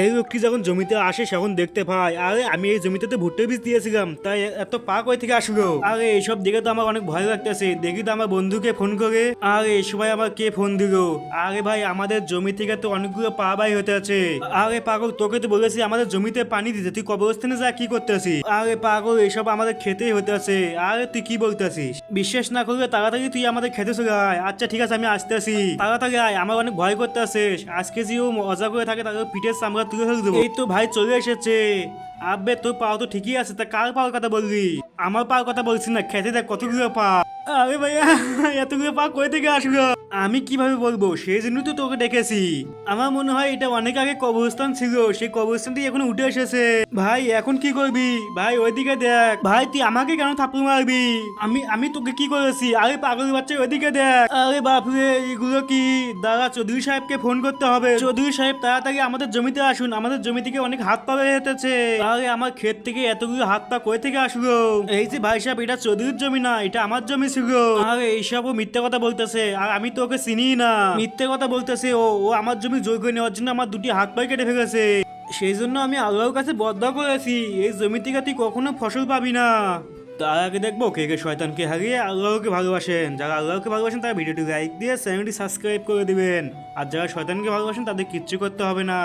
এই লোকটি যখন জমিতে আসে তখন দেখতে পাই, আরে আমি এই জমিতে তো ভুট্টা বীজ দিয়েছিলাম, তাই এত পাক ওই থেকে আসলো। আরে এইসব দেখে তো আমার অনেক ভয় লাগতেছে। দেখি তো আমার বন্ধুকে ফোন করে, আরে এই সময় আমার কে ফোন দিল? আরে ভাই, আমাদের জমি থেকে তো অনেকগুলো পা বাই হতে আছে। আরে পাগল, তোকে তো বলেছি আমাদের জমিতে পানি দিতে, তুই কবরস্থানে যা কি করতেছিস? আরে পাগল, এইসব আমাদের খেতেই হতে আছে। আরে তুই কি বলতেছিস? বিশ্বাস না করলে তাড়াতাড়ি তুই আমাদের খেতে চলে আয়। আচ্ছা ঠিক আছে, আমি আসতেছি, তাড়াতাড়ি আয়, আমার অনেক ভয় করতে আছে। আজকে যে ও মজা করে থাকে তাকে পিঠের চামড়া তুলে ফেলে দেবো। এই তো ভাই চলে এসেছে। আবে তোর পাও তো ঠিকই আছে, তা কার পাওয়ার কথা বললি? আমার পাওয়ার কথা বলছি না, খেতে দেখ কতগুলো পা। আরে ভাইয়া, এতগুলো পা কই থেকে আসলো? আমি কিভাবে বলবো, সেই জন্য তো তোকে ডেকেছি। আমার মনে হয় এটা অনেক আগে কবরস্থান ছিল, সেই কবরস্থানটি এখন উঠে এসেছে। ভাই এখন কি করবি? ভাই ওইদিকে দেখ। ভাই তুই আমাকে কেন থাপ্পড় মারবি? আমি আমি তোকে কি করেছি? আরে পাগল বাচ্চা, ওইদিকে দেখ। আরে বাপরে, এগুলো কি? দাদা চৌধুরী সাহেবকে ফোন করতে হবে। চৌধুরী সাহেব তাড়াতাড়ি আমাদের জমিতে আসুন, আমাদের জমি থেকে অনেক হাত পা বের হতেছে। আরে আমার ক্ষেত থেকে এতগুলো হাত পা কই থেকে আসলো? এই যে ভাই সাহেব, এটা চৌধুরীর জমি না, এটা আমার জমি ছিল। আরে এইসবও মিথ্যে কথা বলতেছে, আর আমি তো ওকে চিনি না। মিথ্যে কথা বলতেছে। ও ও আমার জমি জয় করে নেওয়ার জন্য আমার দুটি হাত পায়ে কেটে ফেলেছে। সেই জন্য আমি আল্লাহর কাছে বদয়া করেছি, এই জমি থেকে তুই কখনো ফসল পাবি না। তার আগে দেখবো কে কে শয়তানকে হারিয়ে আল্লাহকে ভালোবাসেন। যারা আল্লাহকে ভালোবাসেন তারা ভিডিওটি লাইক দিয়ে চ্যানেলটি সাবস্ক্রাইব করে দিবেন। আর যারা শয়তানকে ভালোবাসেন তাদের কিচ্ছু করতে হবে না।